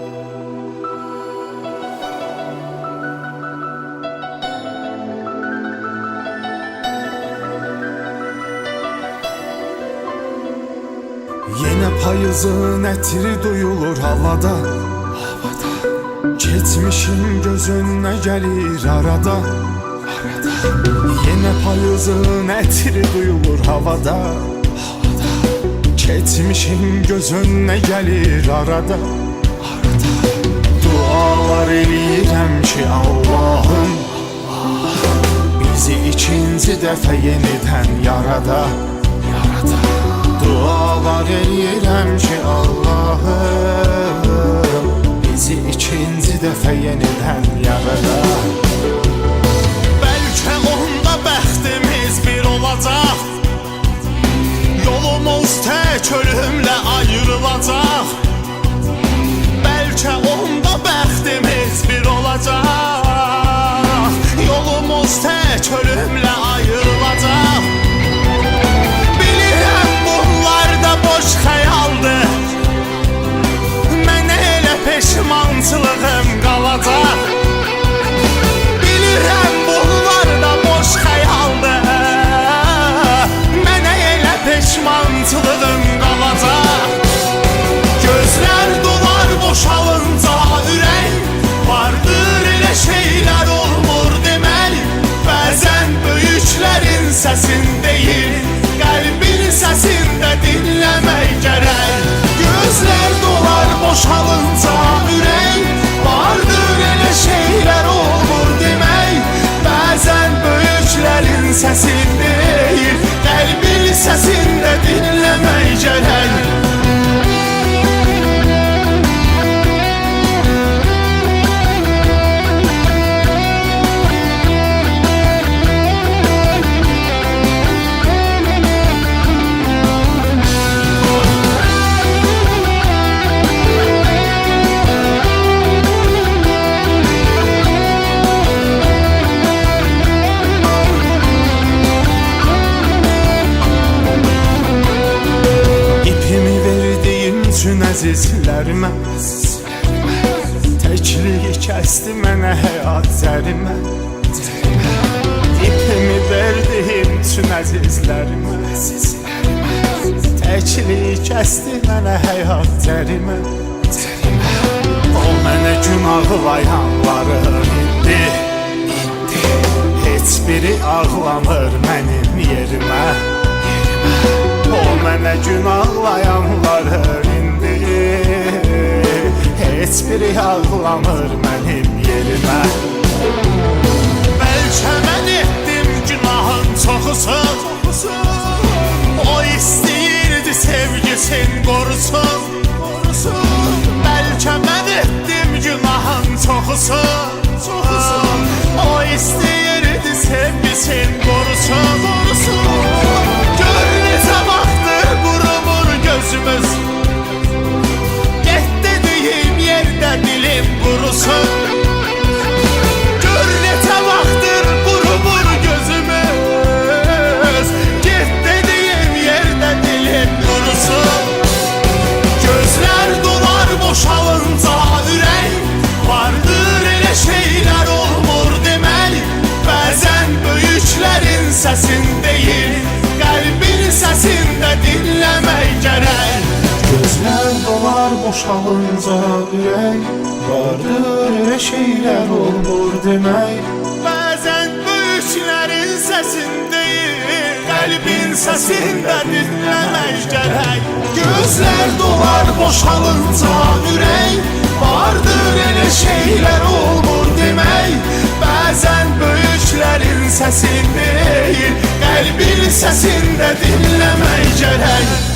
Yine payızın etiri duyulur havada, Geçmişin gözüne gelir arada. Yine payızın etiri duyulur havada, Geçmişin gözüne gelir arada. Dualar eləyirəm ki Allah'ım, bizi ikinci dəfə yenidən yarada. Dualar eləyirəm ki Allah'ım, bizi ikinci dəfə yenidən yarada. Bəlkə onda bəxtimiz bir olacaq, yolumuz tək ölümlə ayrılacaq. Bəlkə onda bəxtimiz bir olacaq, yolumuz tək ölümlə ayrılacaq. Bilirəm bunlar da boş xəyaldır, mənə elə peşmançılığım qalacaq. Bilirəm bunlar da boş xəyaldır, mənə elə peşmançılığım qalacaq. Gözlər dolar boşalınca ürək, vardır elə şeylər olmur demək. Bəzən böyüklərin səsin deyil, qəlbin səsində dinləmək gərək. Gözlər dolar boşalınca ürək, vardır elə şeylər olmur demək. Bəzən böyüklərin səsin deyil, qəlbin səsində dinləmək gərək. Əzizlərimə təkliyi kəsdi mənə həyat zərimə. İpimi verdiyim üçün əzizlərimə təkliyi kəsdi mənə həyat zərimə. O mənə gün ağlayanların indi heç biri ağlamır mənim yerimə. O mənə gün ağlayanların heç biri ağlamır mənim yerimə. Bəlkə mən etdim günahın çoxusun, o istəyirdi sevgisin qorusun. Bəlkə mən etdim günahın çoxusun, o istəyirdi sevgisin qorusun. Gör necə vaxtdır qurumur gözümüz, dilim qurusun. Gör necə vaxtdır qurumur gözümüz, get dediyim yerdə dilim qurusun. Gözlər dolar boşalınca ürək, vardır elə şeylər olmur demək. Bəzən böyüklərin səsin deyil, qəlbin səsində dinləmək gərək. Gözlər dolar boşalınca ürək, vardır elə şeylər olmur demək. Bəzən böyüklərin səsin deyil, qəlbin səsində dinləmək gərək. Gözlər dolar boşalınca ürək, vardır elə şeylər olmur demək. Bəzən böyüklərin səsin deyil, qəlbin səsində dinləmək gərək.